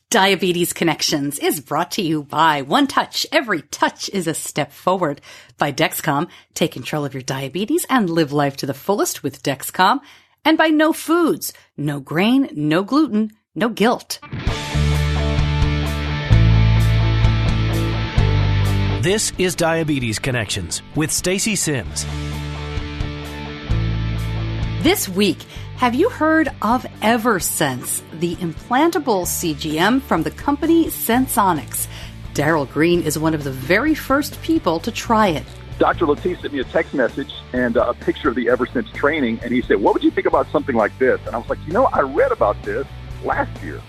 Diabetes Connections is brought to you by One Touch. Every touch is a step forward. By Dexcom. Take control of your diabetes and live life to the fullest with Dexcom. And by No Foods. No grain, no gluten, no guilt. This is Diabetes Connections with Stacey Sims. This week, have you heard of Eversense, the implantable CGM from the company Senseonics? Darrell Greene is one of the very first people to try it. Dr. Latif sent me a text message and a picture of the Eversense training, and he said, what would you think about something like this? And I was like, I read about this last year.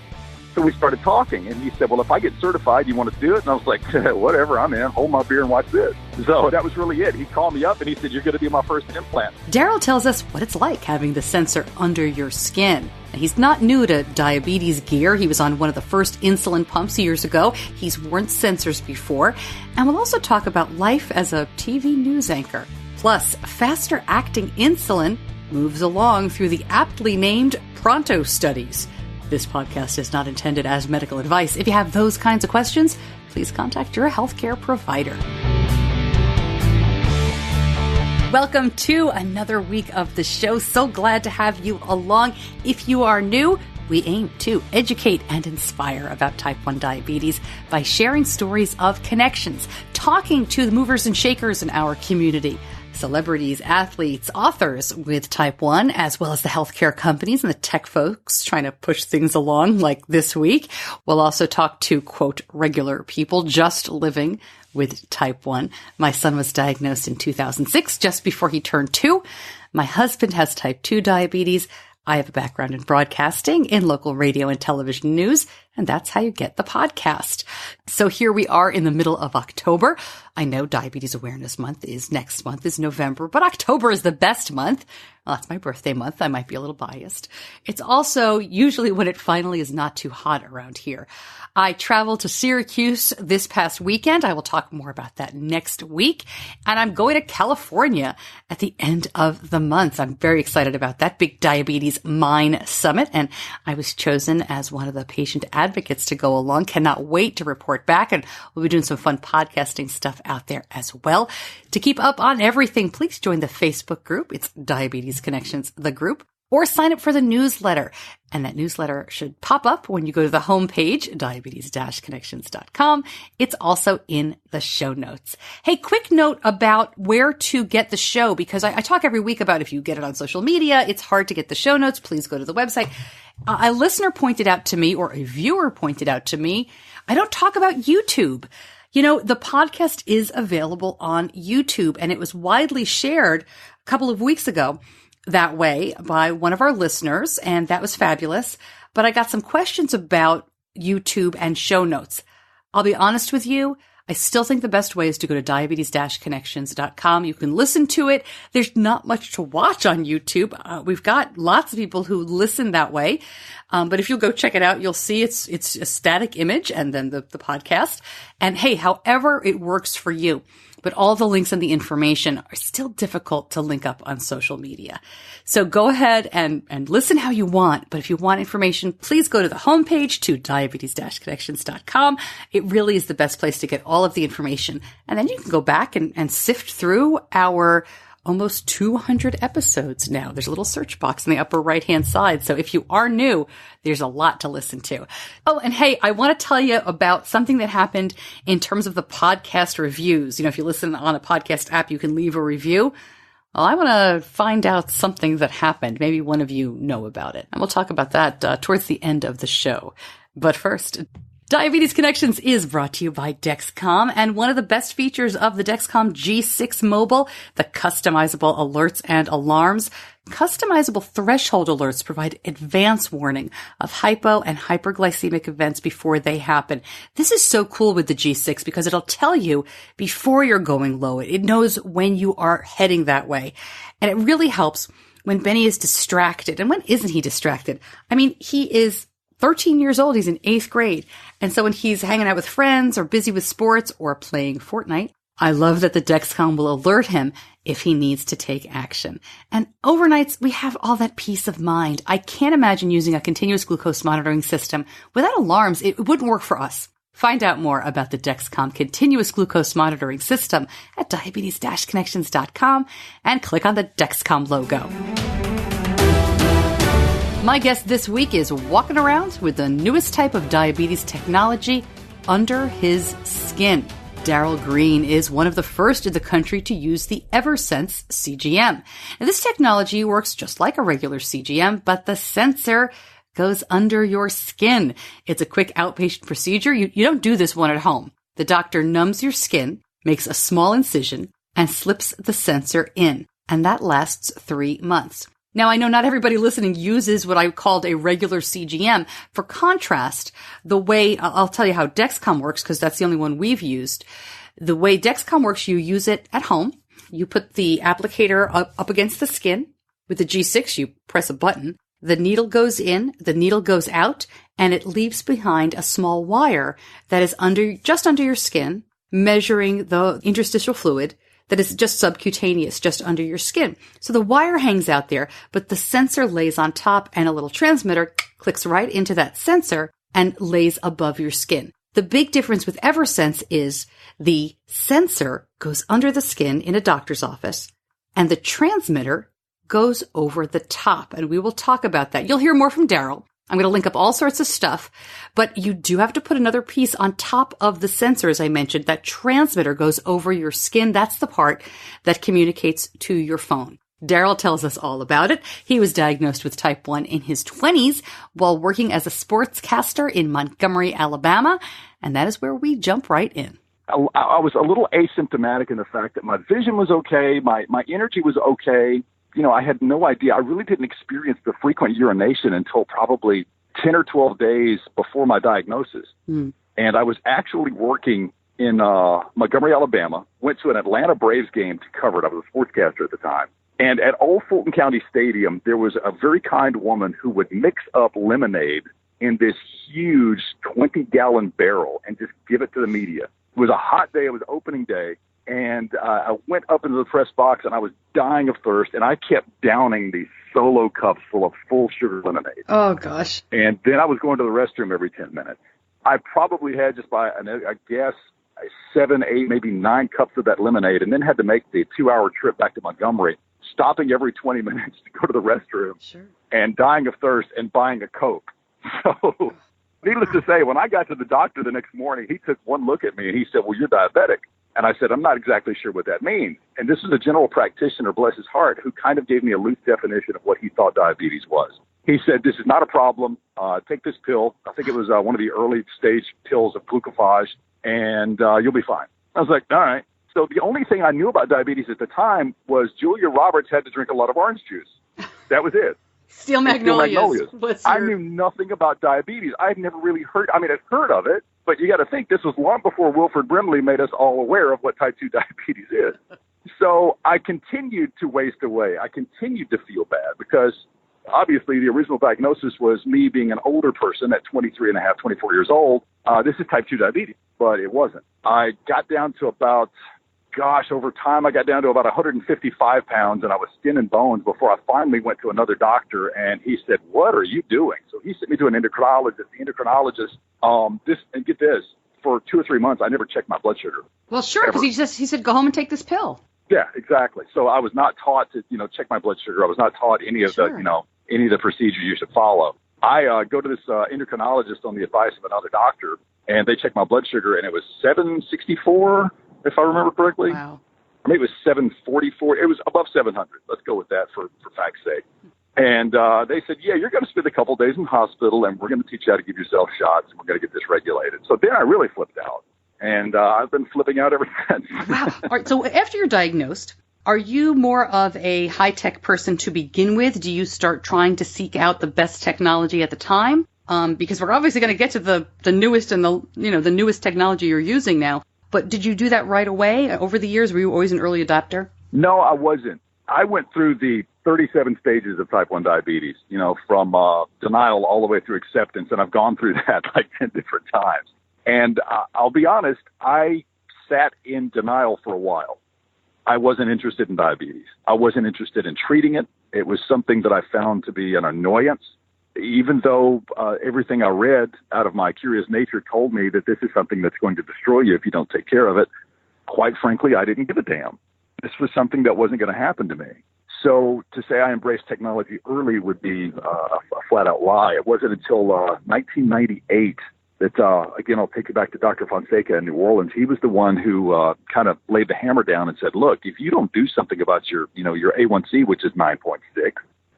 So we started talking, and he said, well, if I get certified, you want to do it? And I was like, whatever, I'm in. Hold my beer and watch this. So that was really it. He called me up, and he said, you're going to be my first implant. Darrell tells us what it's like having the sensor under your skin. He's not new to diabetes gear. He was on one of the first insulin pumps years ago. He's worn sensors before. And we'll also talk about life as a TV news anchor. Plus, faster-acting insulin moves along through the aptly named Pronto Studies. This podcast is not intended as medical advice. If you have those kinds of questions, please contact your healthcare provider. Welcome to another week of the show. So glad to have you along. If you are new, we aim to educate and inspire about type 1 diabetes by sharing stories of connections, talking to the movers and shakers in our community, celebrities, athletes, authors with type 1, as well as the healthcare companies and the tech folks trying to push things along like this week. We'll also talk to, quote, regular people just living with type 1. My son was diagnosed in 2006, just before he turned 2. My husband has type 2 diabetes. I have a background in broadcasting, in local radio and television news, and that's how you get the podcast. So here we are in the middle of October. I know Diabetes Awareness Month is next month, is November, but October is the best month. Well, that's my birthday month. I might be a little biased. It's also usually when it finally is not too hot around here. I traveled to Syracuse this past weekend. I will talk more about that next week. And I'm going to California at the end of the month. I'm very excited about that big Diabetes Mind Summit. And I was chosen as one of the patient advocates to go along. Cannot wait to report back. And we'll be doing some fun podcasting stuff out there as well. To keep up on everything, please join the Facebook group. It's Diabetes Connections, the group. Or sign up for the newsletter. And that newsletter should pop up when you go to the homepage, diabetes-connections.com. It's also in the show notes. Hey, quick note about where to get the show, because I talk every week about if you get it on social media, it's hard to get the show notes. Please go to the website. A listener pointed out to me, or a viewer pointed out to me, I don't talk about YouTube. The podcast is available on YouTube, and it was widely shared a couple of weeks ago that way by one of our listeners, and that was fabulous. But I got some questions about YouTube and show notes. I'll be honest with you, I still think the best way is to go to diabetes-connections.com. You can listen to it. There's not much to watch on YouTube. We've got lots of people who listen that way. But if you'll go check it out, you'll see it's a static image and then the podcast. And hey, however it works for you. But all the links and the information are still difficult to link up on social media. So go ahead and listen how you want. But if you want information, please go to the homepage to diabetes-connections.com. It really is the best place to get all of the information. And then you can go back and sift through our almost 200 episodes now. There's a little search box in the upper right-hand side. So if you are new, there's a lot to listen to. Oh, and hey, I want to tell you about something that happened in terms of the podcast reviews. If you listen on a podcast app, you can leave a review. Well, I want to find out something that happened. Maybe one of you know about it. And we'll talk about that towards the end of the show. But first, Diabetes Connections is brought to you by Dexcom, and one of the best features of the Dexcom G6 Mobile, the customizable alerts and alarms. Customizable threshold alerts provide advance warning of hypo and hyperglycemic events before they happen. This is so cool with the G6 because it'll tell you before you're going low. It knows when you are heading that way. And it really helps when Benny is distracted. And when isn't he distracted? I mean, he is 13 years old. He's in 8th grade. And so when he's hanging out with friends or busy with sports or playing Fortnite, I love that the Dexcom will alert him if he needs to take action. And overnights, we have all that peace of mind. I can't imagine using a continuous glucose monitoring system without alarms. It wouldn't work for us. Find out more about the Dexcom continuous glucose monitoring system at diabetes-connections.com and click on the Dexcom logo. My guest this week is walking around with the newest type of diabetes technology under his skin. Darrell Greene is one of the first in the country to use the Eversense CGM. Now, this technology works just like a regular CGM, but the sensor goes under your skin. It's a quick outpatient procedure. You don't do this one at home. The doctor numbs your skin, makes a small incision, and slips the sensor in. And that lasts 3 months. Now, I know not everybody listening uses what I called a regular CGM. For contrast, the way, I'll tell you how Dexcom works, because that's the only one we've used. The way Dexcom works, you use it at home. You put the applicator up against the skin. With the G6, you press a button. The needle goes in, the needle goes out, and it leaves behind a small wire that is just under your skin, measuring the interstitial fluid that is just subcutaneous, just under your skin. So the wire hangs out there, but the sensor lays on top, and a little transmitter clicks right into that sensor and lays above your skin. The big difference with Eversense is the sensor goes under the skin in a doctor's office, and the transmitter goes over the top. And we will talk about that. You'll hear more from Darrell. I'm going to link up all sorts of stuff, but you do have to put another piece on top of the sensor, as I mentioned. That transmitter goes over your skin. That's the part that communicates to your phone. Darrell tells us all about it. He was diagnosed with type 1 in his 20s while working as a sportscaster in Montgomery, Alabama, and that is where we jump right in. I was a little asymptomatic in the fact that my vision was okay, my energy was okay. You know, I had no idea. I really didn't experience the frequent urination until probably 10 or 12 days before my diagnosis. And I was actually working in Montgomery, Alabama, went to an Atlanta Braves game to cover it. I was a sportscaster at the time. And at Old Fulton County Stadium, there was a very kind woman who would mix up lemonade in this huge 20-gallon barrel and just give it to the media. It was a hot day. It was opening day. And I went up into the press box, and I was dying of thirst, and I kept downing these solo cups full of full sugar lemonade. Oh, gosh. And then I was going to the restroom every 10 minutes. I probably had just by, I guess, 7, 8, maybe 9 cups of that lemonade, and then had to make the 2-hour trip back to Montgomery, stopping every 20 minutes to go to the restroom and dying of thirst and buying a Coke. So needless to say, when I got to the doctor the next morning, he took one look at me, and he said, "Well, you're diabetic." And I said, "I'm not exactly sure what that means." And this is a general practitioner, bless his heart, who kind of gave me a loose definition of what he thought diabetes was. He said, "This is not a problem. Take this pill." I think it was one of the early stage pills of glucophage, and you'll be fine. I was like, all right. So the only thing I knew about diabetes at the time was Julia Roberts had to drink a lot of orange juice. That was it. Steel Magnolias. I knew nothing about diabetes. I'd never really heard. I mean, I'd heard of it, but you got to think this was long before Wilford Brimley made us all aware of what type 2 diabetes is. So I continued to waste away. I continued to feel bad because obviously the original diagnosis was me being an older person at 23 and a half, 24 years old. This is type 2 diabetes, but it wasn't. I got down to about, over time, I got down to about 155 pounds, and I was skin and bones before I finally went to another doctor, and he said, "What are you doing?" So he sent me to an endocrinologist. The endocrinologist, and get this, for 2 or 3 months, I never checked my blood sugar. Well, sure, because he said, "Go home and take this pill." Yeah, exactly. So I was not taught to, check my blood sugar. I was not taught any of the, any of the procedures you should follow. I go to this endocrinologist on the advice of another doctor, and they checked my blood sugar, and it was 764. If I remember correctly. Wow. I mean, it was 744. It was above 700. Let's go with that for fact's sake. And they said, "Yeah, you're going to spend a couple of days in the hospital, and we're going to teach you how to give yourself shots, and we're going to get this regulated." So then I really flipped out, and I've been flipping out ever since. Wow. All right, so after you're diagnosed, are you more of a high-tech person to begin with? Do you start trying to seek out the best technology at the time? Because we're obviously going to get to the newest and the newest technology you're using now. But did you do that right away? Over the years, were you always an early adopter? No, I wasn't. I went through the 37 stages of type 1 diabetes, from denial all the way through acceptance, and I've gone through that like 10 different times. And I'll be honest, I sat in denial for a while. I wasn't interested in diabetes. I wasn't interested in treating it. It was something that I found to be an annoyance, even though everything I read out of my curious nature told me that this is something that's going to destroy you if you don't take care of it. Quite frankly, I didn't give a damn. This was something that wasn't going to happen to me. So to say I embraced technology early would be a flat-out lie. It wasn't until 1998 that, again, I'll take you back to Dr. Fonseca in New Orleans. He was the one who kind of laid the hammer down and said, look, if you don't do something about your A1C, which is 9.6,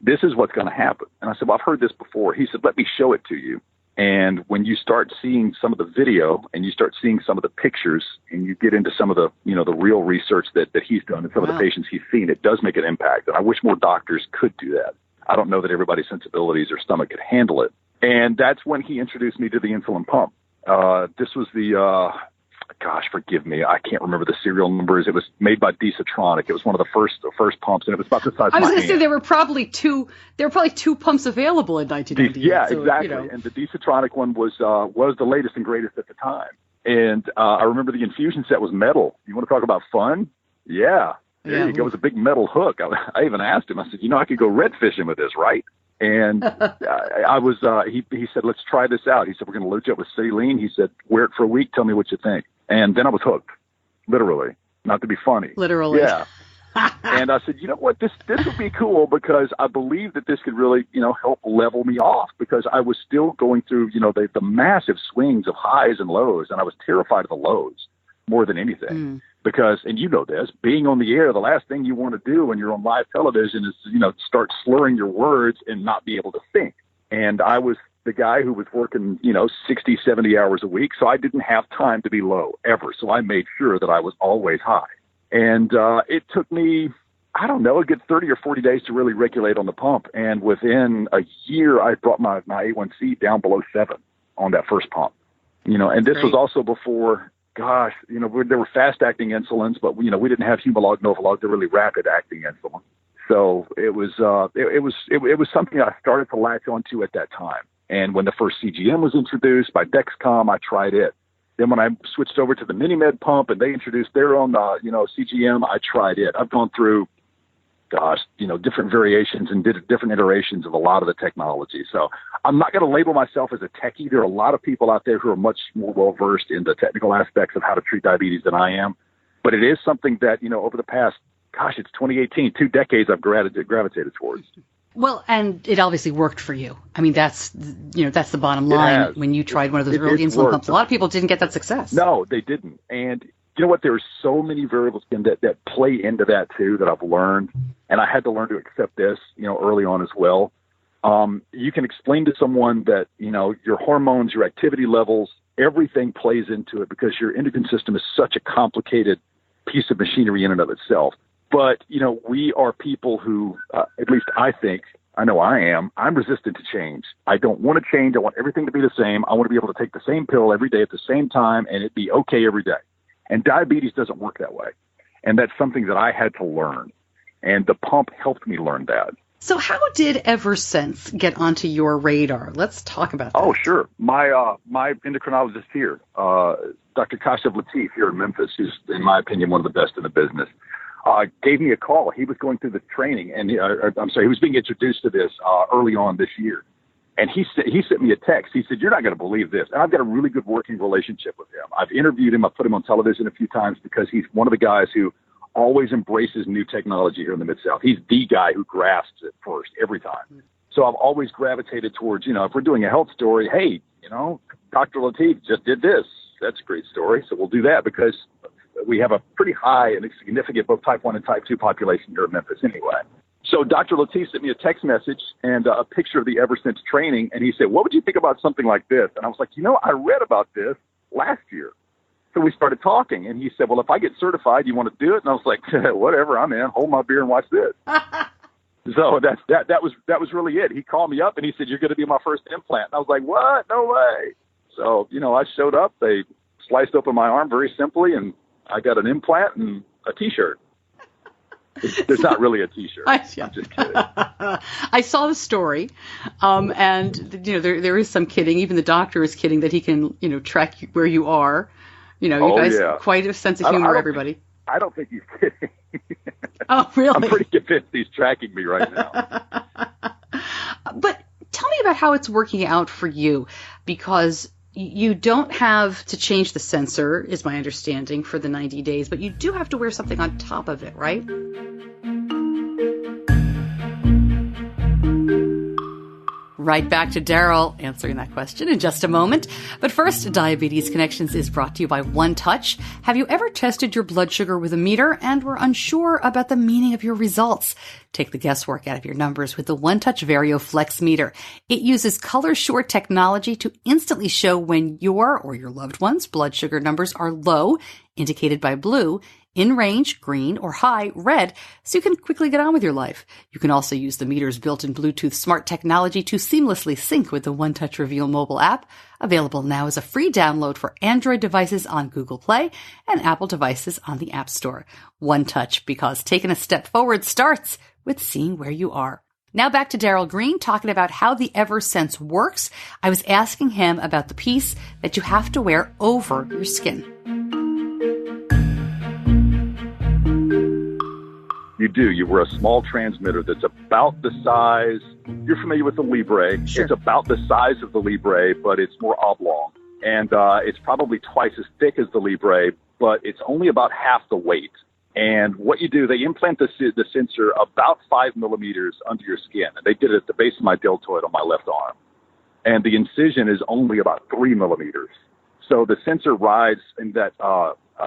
this is what's going to happen. And I said, well, I've heard this before. He said, let me show it to you. And when you start seeing some of the video and you start seeing some of the pictures and you get into some of the, the real research that he's done and some of the patients he's seen, it does make an impact. And I wish more doctors could do that. I don't know that everybody's sensibilities or stomach could handle it. And that's when he introduced me to the insulin pump. This was the, gosh, forgive me, I can't remember the serial numbers. It was made by Desatronic. It was one of the first pumps, and it was about the size of my hand. I was going to say there were probably two pumps available in 1998. Yeah, so, exactly. And the Desatronic one was the latest and greatest at the time. And I remember the infusion set was metal. You want to talk about fun? Yeah. There you go. It was a big metal hook. I even asked him, I said, I could go red fishing with this, right? And he said, let's try this out. He said, we're going to load you up with saline. He said, wear it for a week. Tell me what you think. And then I was hooked, literally, not to be funny. Literally. Yeah. And I said, you know what, this would be cool because I believe that this could really, help level me off because I was still going through, the massive swings of highs and lows. And I was terrified of the lows more than anything. Because, and you know this, being on the air, the last thing you want to do when you're on live television is, start slurring your words and not be able to think. And I was the guy who was working, 60, 70 hours a week. So I didn't have time to be low ever. So I made sure that I was always high. And it took me, I don't know, a good 30 or 40 days to really regulate on the pump. And within a year, I brought my A1C down below 7 on that first pump. And this was also before, gosh, there were fast-acting insulins, but, we didn't have Humalog, Novolog, they're really rapid-acting insulin. So it was something I started to latch onto at that time. And when the first CGM was introduced by Dexcom, I tried it. Then when I switched over to the MiniMed pump and they introduced their own, CGM, I tried it. I've gone through, different variations and different iterations of a lot of the technology. So I'm not going to label myself as a techie. There are a lot of people out there who are much more well-versed in the technical aspects of how to treat diabetes than I am. But it is something that, over the past, it's 2018, 2 decades I've gravitated towards. Well, and it obviously worked for you. I mean, that's the bottom line. When you tried one of those early insulin pumps, a lot of people didn't get that success. No, they didn't. And you know what? There are so many variables that play into that too that I've learned, and I had to learn to accept this, early on as well. You can explain to someone that, your hormones, your activity levels, everything plays into it because your endocrine system is such a complicated piece of machinery in and of itself. But, we are people who, at least I think, I know I am, I'm resistant to change. I don't want to change. I want everything to be the same. I want to be able to take the same pill every day at the same time and it be okay every day. And diabetes doesn't work that way. And that's something that I had to learn. And the pump helped me learn that. So how did Eversense get onto your radar? Let's talk about that. Oh, sure. My endocrinologist here, Dr. Kashav Latif here in Memphis, who's, in my opinion, one of the best in the business, gave me a call. He was going through the training, and he was being introduced to this early on this year. And he sent me a text. He said, "You're not going to believe this." And I've got a really good working relationship with him. I've interviewed him. I've put him on television a few times because he's one of the guys who always embraces new technology here in the Mid-South. He's the guy who grasps it first every time. So I've always gravitated towards, if we're doing a health story, hey, Dr. Latif just did this. That's a great story. So we'll do that because we have a pretty high and significant both type 1 and type 2 population here in Memphis anyway. So Dr. Latif sent me a text message and a picture of the Eversense training, and he said, "What would you think about something like this?" And I was like, I read about this last year. So we started talking, and he said, "Well, if I get certified, you want to do it?" And I was like, "Whatever, I'm in. Hold my beer and watch this." So that was really it. He called me up, and he said, "You're going to be my first implant." And I was like, "What? No way." So, I showed up. They sliced open my arm very simply, and I got an implant and a T-shirt. There's not really a T-shirt. I'm just kidding. I saw the story, and there is some kidding. Even the doctor is kidding that he can track where you are You guys, quite a sense of humor, everybody. I don't think he's kidding. Oh, really? I'm pretty convinced he's tracking me right now. But tell me about how it's working out for you, because you don't have to change the sensor, is my understanding, for the 90 days, but you do have to wear something on top of it, right? Right back to Darrell answering that question in just a moment. But first, Diabetes Connections is brought to you by One Touch. Have you ever tested your blood sugar with a meter and were unsure about the meaning of your results? Take the guesswork out of your numbers with the One Touch Vario Flex meter. It uses color-short technology to instantly show when your or your loved one's blood sugar numbers are low, indicated by blue, in range, green, or high, red, so you can quickly get on with your life. You can also use the meter's built-in Bluetooth smart technology to seamlessly sync with the One Touch Reveal mobile app, available now as a free download for Android devices on Google Play and Apple devices on the App Store. One Touch, because taking a step forward starts with seeing where you are. Now back to Darrell Greene talking about how the Eversense works. I was asking him about the piece that you have to wear over your skin. You do. You wear a small transmitter that's about the size. You're familiar with the Libre. Sure. It's about the size of the Libre, but it's more oblong. And it's probably twice as thick as the Libre, but it's only about half the weight. And what you do, they implant the sensor about 5 millimeters under your skin. And they did it at the base of my deltoid on my left arm. And the incision is only about 3 millimeters. So the sensor rides in that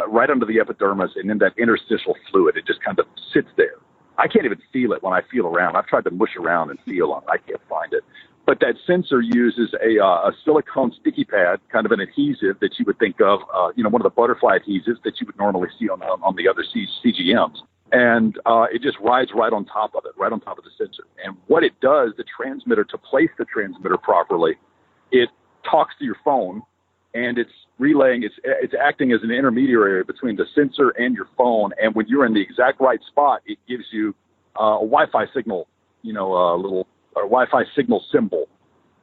right under the epidermis and in that interstitial fluid. It just kind of sits there. I can't even feel it when I feel around. I've tried to mush around and feel on it. I can't find it. But that sensor uses a silicone sticky pad, kind of an adhesive that you would think of, one of the butterfly adhesives that you would normally see on the other CGMs. And it just rides right on top of it, right on top of the sensor. And what it does, the transmitter, to place the transmitter properly, it talks to your phone, and it's relaying, it's acting as an intermediary between the sensor and your phone. And when you're in the exact right spot, it gives you a Wi-Fi signal, a little Wi-Fi signal symbol.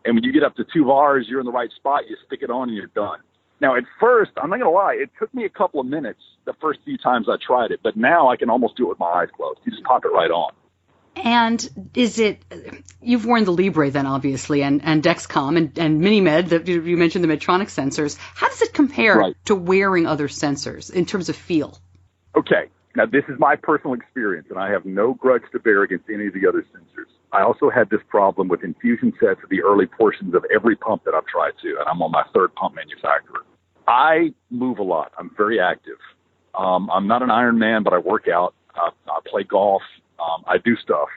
And when you get up to 2 bars, you're in the right spot, you stick it on and you're done. Now, at first, I'm not going to lie, it took me a couple of minutes the first few times I tried it, but now I can almost do it with my eyes closed. You just pop it right on. And you've worn the Libre then, obviously, and Dexcom and MiniMed, that you mentioned the Medtronic sensors. How does it compare to wearing other sensors in terms of feel? Okay. Now, this is my personal experience, and I have no grudge to bear against any of the other sensors. I also had this problem with infusion sets at the early portions of every pump that I've tried to, and I'm on my 3rd pump manufacturer. I move a lot. I'm very active. I'm not an Iron Man, but I work out. I play golf. I do stuff.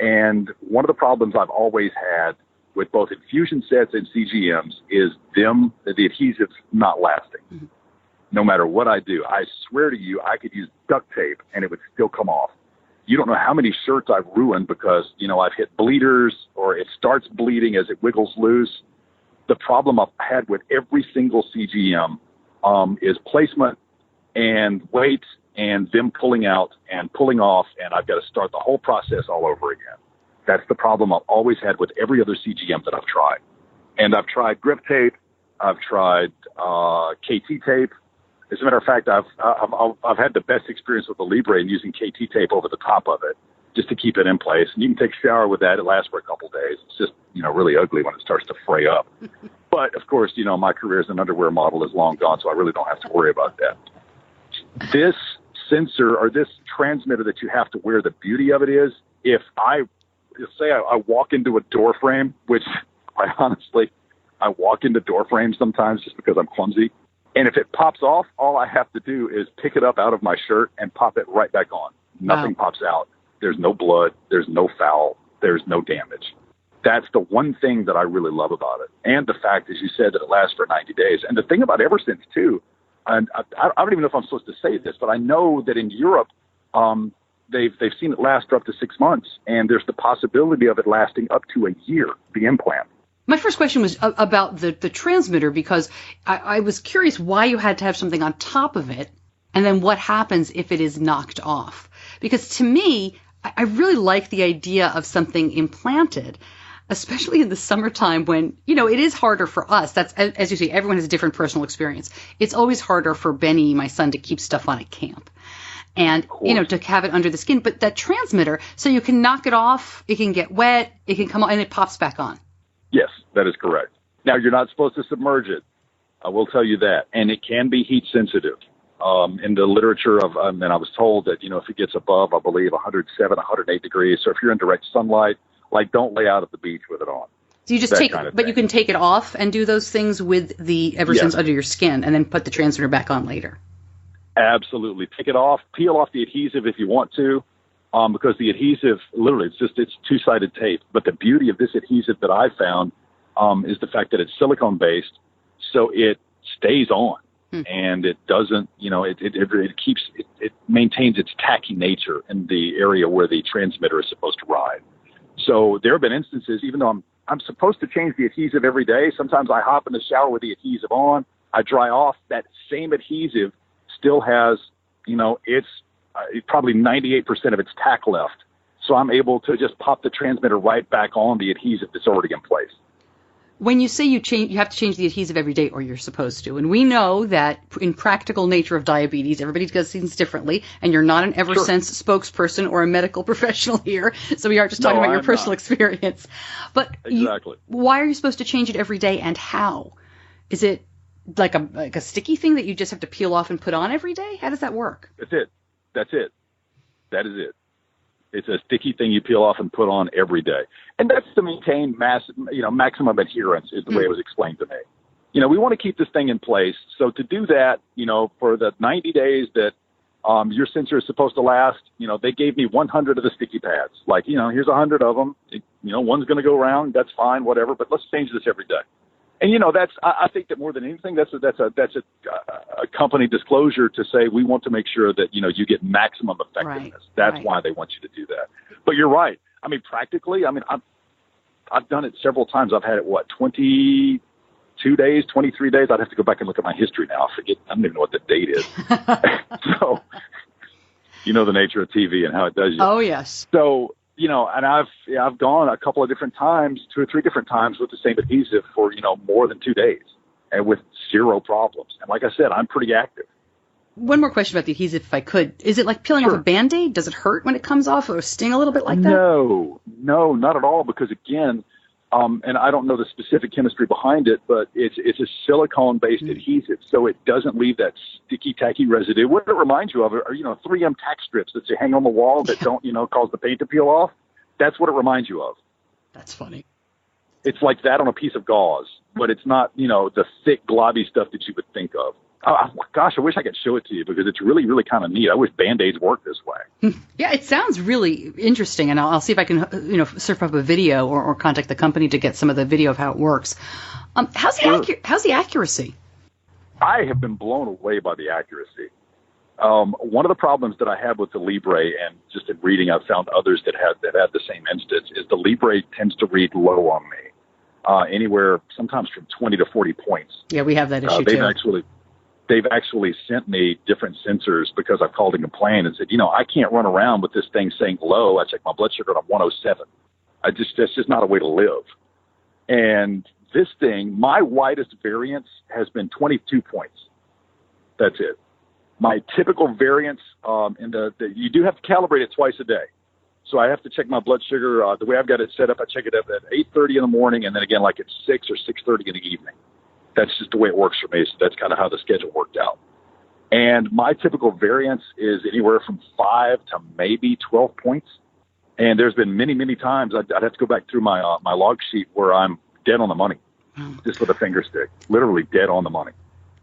And one of the problems I've always had with both infusion sets and CGMs is the adhesives not lasting. Mm-hmm. No matter what I do. I swear to you, I could use duct tape and it would still come off. You don't know how many shirts I've ruined because, I've hit bleeders or it starts bleeding as it wiggles loose. The problem I've had with every single CGM is placement and weight and them pulling out and pulling off, and I've got to start the whole process all over again. That's the problem I've always had with every other CGM that I've tried. And I've tried grip tape. I've tried KT tape. As a matter of fact, I've had the best experience with the Libre and using KT tape over the top of it just to keep it in place. And you can take a shower with that. It lasts for a couple of days. It's just, really ugly when it starts to fray up. But, of course, my career as an underwear model is long gone, so I really don't have to worry about that. This sensor or this transmitter that you have to wear, the beauty of it is if I walk into a door frame, which quite honestly, I walk into door frames sometimes just because I'm clumsy. And if it pops off, all I have to do is pick it up out of my shirt and pop it right back on. Nothing pops out. There's no blood. There's no foul. There's no damage. That's the one thing that I really love about it. And the fact, as you said, that it lasts for 90 days. And the thing about Eversense, too, and I don't even know if I'm supposed to say this, but I know that in Europe, they've seen it last for up to 6 months, and there's the possibility of it lasting up to a year, the implant. My first question was about the transmitter, because I was curious why you had to have something on top of it, and then what happens if it is knocked off. Because to me, I really like the idea of something implanted. especially in the summertime when, it is harder for us. That's, as you see, everyone has a different personal experience. It's always harder for Benny, my son, to keep stuff on at camp. And, to have it under the skin. But that transmitter, so you can knock it off, it can get wet, it can come on, and it pops back on. Yes, that is correct. Now, you're not supposed to submerge it. I will tell you that. And it can be heat sensitive. In the literature and I was told that, if it gets above, I believe, 107, 108 degrees. So if you're in direct sunlight, don't lay out at the beach with it on. So you just you can take it off and do those things with the Eversense under your skin and then put the transmitter back on later. Absolutely. Take it off, peel off the adhesive if you want to, because the adhesive, literally, it's two-sided tape. But the beauty of this adhesive that I found is the fact that it's silicone-based, so it stays on. And it doesn't, it maintains its tacky nature in the area where the transmitter is supposed to ride. So there have been instances, even though I'm supposed to change the adhesive every day, sometimes I hop in the shower with the adhesive on, I dry off, that same adhesive still has, it's probably 98% of its tack left. So I'm able to just pop the transmitter right back on the adhesive that's already in place. When you say you have to change the adhesive every day, or you're supposed to, and we know that in practical nature of diabetes, everybody does things differently, and you're not an Eversense spokesperson or a medical professional here, so we are just talking about your personal experience. But exactly. Why are you supposed to change it every day, and how? Is it like a sticky thing that you just have to peel off and put on every day? How does that work? That's it. That is it. It's a sticky thing you peel off and put on every day. And that's to maintain maximum adherence is the way it was explained to me. We want to keep this thing in place. So to do that, for the 90 days that your sensor is supposed to last, they gave me 100 of the sticky pads. Here's 100 of them. One's going to go around. That's fine, whatever. But let's change this every day. And, I think that more than anything, that's a company disclosure to say we want to make sure that, you get maximum effectiveness. Right, that's why they want you to do that. But you're right. Practically, I've done it several times. I've had it, 22 days, 23 days? I'd have to go back and look at my history now. I forget. I don't even know what the date is. So, the nature of TV and how it does you. Oh, yes. So, and I've gone a couple of different times, 2 or 3 different times with the same adhesive for, more than 2 days and with zero problems. And like I said, I'm pretty active. One more question about the adhesive, if I could. Is it like peeling off a Band-Aid? Does it hurt when it comes off or sting a little bit like that? No, not at all. Because again, and I don't know the specific chemistry behind it, but it's a silicone-based adhesive, so it doesn't leave that sticky, tacky residue. What it reminds you of are 3M tack strips that you hang on the wall that don't, cause the paint to peel off. That's what it reminds you of. That's funny. It's like that on a piece of gauze, but it's not, the thick, globby stuff that you would think of. Oh, gosh, I wish I could show it to you because it's really, really kind of neat. I wish Band-Aids worked this way. Yeah, it sounds really interesting, and I'll see if I can, surf up a video or contact the company to get some of the video of how it works. How's the accuracy? I have been blown away by the accuracy. One of the problems that I have with the Libre, and just in reading, I've found others that had the same instance, is the Libre tends to read low on me, anywhere sometimes from 20 to 40 points. Yeah, we have that issue too. They've actually sent me different sensors because I've called and complained and said, I can't run around with this thing saying low. I check my blood sugar and I'm 107. That's just not a way to live. And this thing, my widest variance has been 22 points. That's it. My typical variance, you do have to calibrate it twice a day. So I have to check my blood sugar. The way I've got it set up, I check it up at 8:30 in the morning and then again like at 6 or 6:30 in the evening. That's just the way it works for me. So that's kind of how the schedule worked out. And my typical variance is anywhere from 5 to maybe 12 points. And there's been many, many times I'd have to go back through my log sheet where I'm dead on the money, just with a finger stick, literally dead on the money.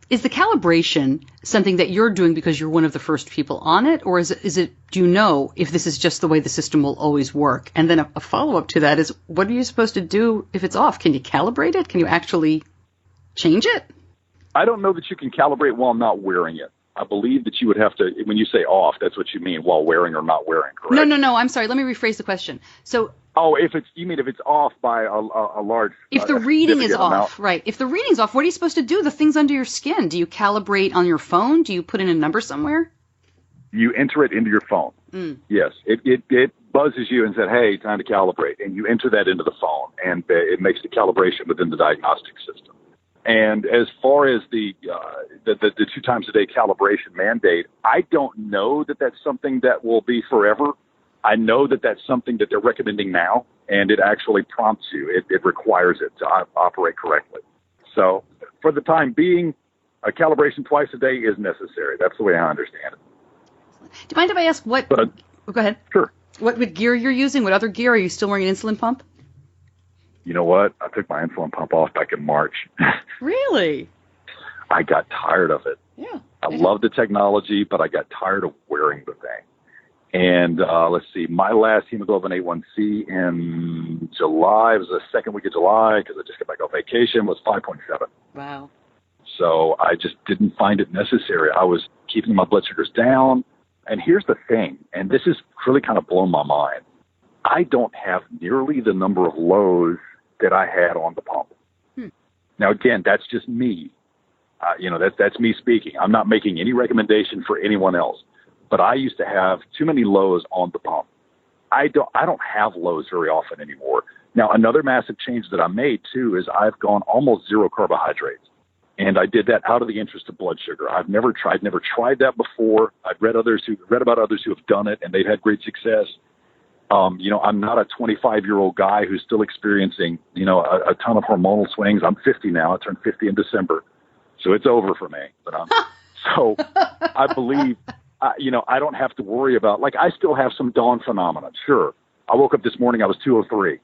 Is the calibration something that you're doing because you're one of the first people on it? Or is it, do you know if this is just the way the system will always work? And then a follow-up to that is, what are you supposed to do if it's off? Can you calibrate it? Can you actually change it? I don't know that you can calibrate while not wearing it. I believe that you would have to, when you say off, that's what you mean, while wearing or not wearing, correct? No, I'm sorry. Let me rephrase the question. So, if it's off by a large, if the reading is off, amount. right? If the reading's off, what are you supposed to do? The things under your skin? Do you calibrate on your phone? Do you put in a number somewhere? You enter it into your phone. Yes, it buzzes you and said, hey, time to calibrate. And you enter that into the phone, and it makes the calibration within the diagnostic system. And as far as the 2 times a day calibration mandate, I don't know that that's something that will be forever. I know that that's something that they're recommending now, and it actually prompts you. It requires it to operate correctly. So for the time being, a calibration twice a day is necessary. That's the way I understand it. Do you mind if I ask what? Go ahead. Sure. What gear you're using? What other gear? Are you still wearing an insulin pump? You know what? I took my insulin pump off back in March. Really? I got tired of it. Yeah. I love the technology, but I got tired of wearing the thing. And let's see, my last hemoglobin A1C in July, it was the second week of July because I just got back on vacation, was 5.7. Wow. So I just didn't find it necessary. I was keeping my blood sugars down. And here's the thing, and this is really kind of blown my mind. I don't have nearly the number of lows that I had on the pump. Now, again, that's just me. That's me speaking. I'm not making any recommendation for anyone else. But I used to have too many lows on the pump. I don't have lows very often anymore. Now, another massive change that I made, too, is I've gone almost zero carbohydrates. And I did that out of the interest of blood sugar. I've never tried that before. I've read about others who have done it, and they've had great success. I'm not a 25-year-old guy who's still experiencing, a ton of hormonal swings. I'm 50 now. I turned 50 in December. So it's over for me. But so I believe, I don't have to worry about, I still have some dawn phenomena. Sure. I woke up this morning, I was 203.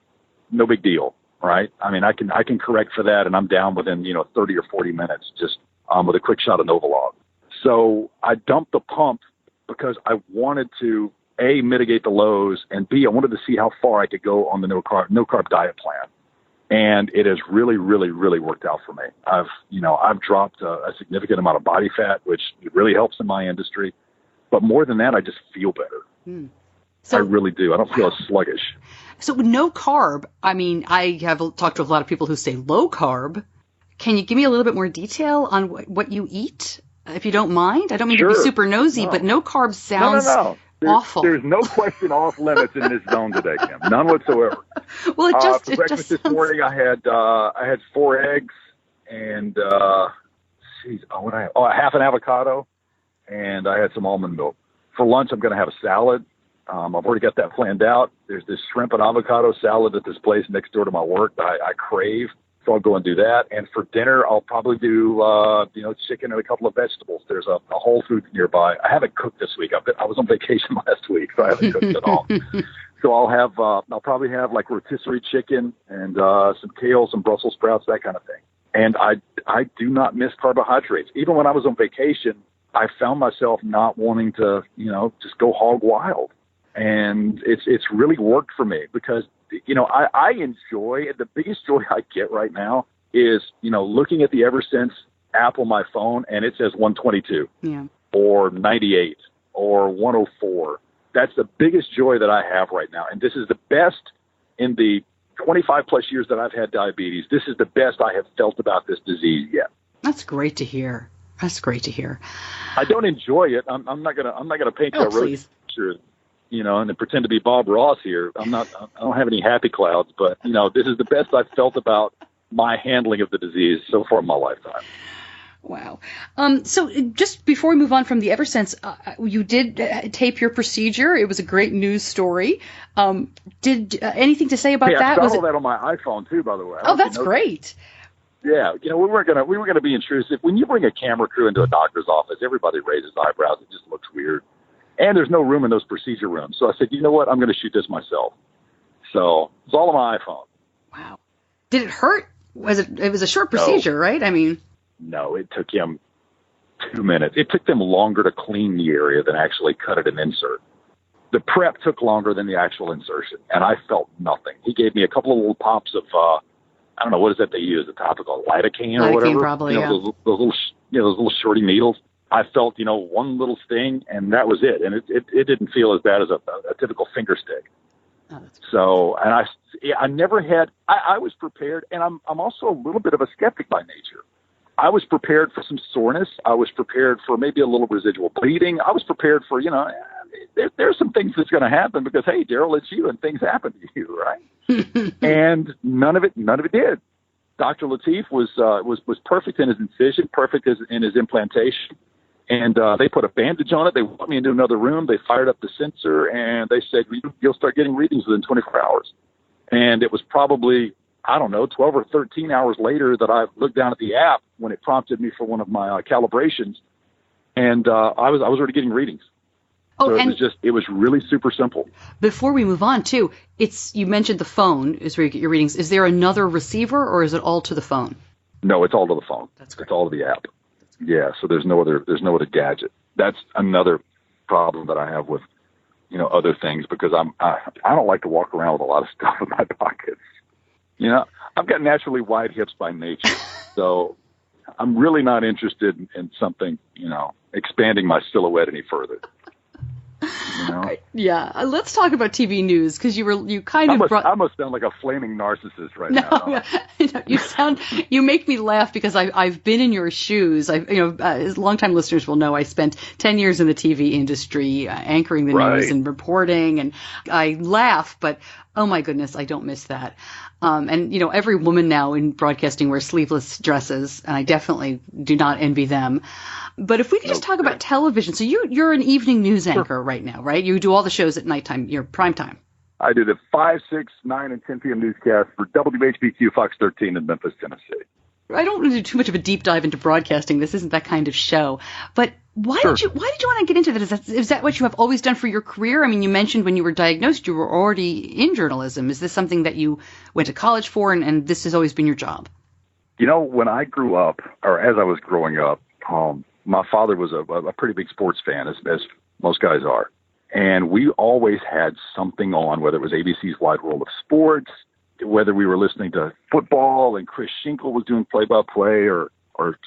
No big deal. Right? I mean, I can correct for that, and I'm down within, 30 or 40 minutes just with a quick shot of Novolog. So I dumped the pump because I wanted to, A, mitigate the lows, and B, I wanted to see how far I could go on the no carb diet plan. And it has really, really, really worked out for me. I've dropped a significant amount of body fat, which really helps in my industry. But more than that, I just feel better. So, I really do. I don't feel as sluggish. So no carb, I mean, I have talked to a lot of people who say low carb. Can you give me a little bit more detail on what you eat, if you don't mind? I don't mean to be super nosy, but no carb sounds awful. There's no question off limits in this zone today, Kim. None whatsoever. Well, for breakfast this morning, I had 4 eggs and half an avocado, and I had some almond milk. For lunch, I'm going to have a salad. I've already got that planned out. There's this shrimp and avocado salad at this place next door to my work that I crave, so I'll go and do that. And for dinner, I'll probably do chicken and a couple of vegetables. There's a Whole Foods nearby. I haven't cooked this week. I was on vacation last week, so I haven't cooked at all. So I'll probably have rotisserie chicken and some kale, some Brussels sprouts, that kind of thing. And I do not miss carbohydrates. Even when I was on vacation, I found myself not wanting to, just go hog wild. And it's really worked for me because, I enjoy, the biggest joy I get right now is, looking at the Eversense app on my phone and it says 122 or 98 or 104. That's the biggest joy that I have right now. And this is the best in the 25 plus years that I've had diabetes. This is the best I have felt about this disease yet. That's great to hear. I don't enjoy it. I'm not gonna paint a rose picture, and then pretend to be Bob Ross here. I don't have any happy clouds, but this is the best I've felt about my handling of the disease so far in my lifetime. Wow. So just before we move on from the Eversense, you did tape your procedure. It was a great news story. Did anything to say about that? I saw that on my iPhone too, by the way. Oh, that's great. Yeah, we weren't gonna be intrusive. When you bring a camera crew into a doctor's office, everybody raises eyebrows. It just looks weird, and there's no room in those procedure rooms. So I said, you know what? I'm going to shoot this myself. So it's all on my iPhone. Wow. Did it hurt? It was a short procedure, right? I mean, no, it took him 2 minutes. It took them longer to clean the area than actually cut it and insert. The prep took longer than the actual insertion, and I felt nothing. He gave me a couple of little pops of. I don't know, what is that they use, the topical lidocaine or whatever? Probably, those little shorty needles. I felt, one little sting, and that was it. And it didn't feel as bad as a typical finger stick. Oh, so, and I never had, I was prepared, and I'm also a little bit of a skeptic by nature. I was prepared for some soreness. I was prepared for maybe a little residual bleeding. I was prepared for, there's some things that's going to happen because, hey, Darrell, it's you, and things happen to you, right? And none of it did. Dr. Latif was perfect in his incision, perfect in his implantation. And they put a bandage on it. They walked me into another room. They fired up the sensor, and they said, you'll start getting readings within 24 hours. And it was probably, I don't know, 12 or 13 hours later that I looked down at the app when it prompted me for one of my calibrations. And I was already getting readings. Oh, so and it was really super simple. Before we move on, too, you mentioned the phone is where you get your readings. Is there another receiver, or is it all to the phone? No, it's all to the phone. That's great. It's all to the app. Yeah, so there's no other gadget. That's another problem that I have with, other things, because I don't like to walk around with a lot of stuff in my pockets. I've got naturally wide hips by nature, so I'm really not interested in something, expanding my silhouette any further. Yeah, let's talk about TV news, because I must sound like a flaming narcissist right now. No, you make me laugh because I've been in your shoes. As longtime listeners will know, I spent 10 years in the TV industry, anchoring the news and reporting, and I laugh, but oh my goodness, I don't miss that. And every woman now in broadcasting wears sleeveless dresses, and I definitely do not envy them. But if we could just talk about television. So you're an evening news anchor right now, right? You do all the shows at nighttime, your prime time. I do the 5, 6, 9, and 10 p.m. newscast for WHBQ Fox 13 in Memphis, Tennessee. I don't want to do too much of a deep dive into broadcasting. This isn't that kind of show. But why did you want to get into that? Is that what you have always done for your career? I mean, you mentioned when you were diagnosed, you were already in journalism. Is this something that you went to college for, and this has always been your job? When I grew up, or as I was growing up, my father was a pretty big sports fan, as most guys are. And we always had something on, whether it was ABC's Wide World of Sports, whether we were listening to football and Chris Schinkel was doing play-by-play, or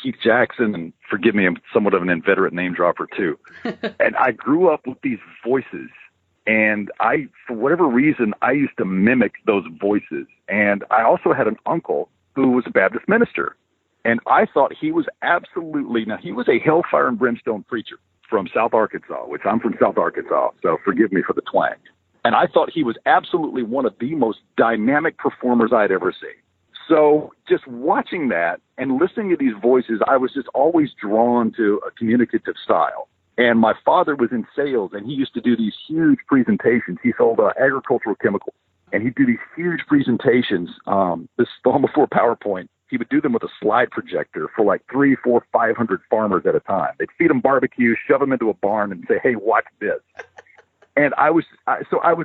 Keith Jackson, and forgive me, I'm somewhat of an inveterate name dropper too. And I grew up with these voices, and for whatever reason, I used to mimic those voices. And I also had an uncle who was a Baptist minister. And I thought he was he was a hellfire and brimstone preacher from South Arkansas, which I'm from South Arkansas, so forgive me for the twang. And I thought he was absolutely one of the most dynamic performers I'd ever seen. So just watching that and listening to these voices, I was just always drawn to a communicative style. And my father was in sales, and he used to do these huge presentations. He sold agricultural chemicals, and he'd do these huge presentations. This is long before PowerPoint. He would do them with a slide projector for like 300, 400, 500 farmers at a time. They'd feed them barbecue, shove them into a barn, and say, "Hey, watch this." And I was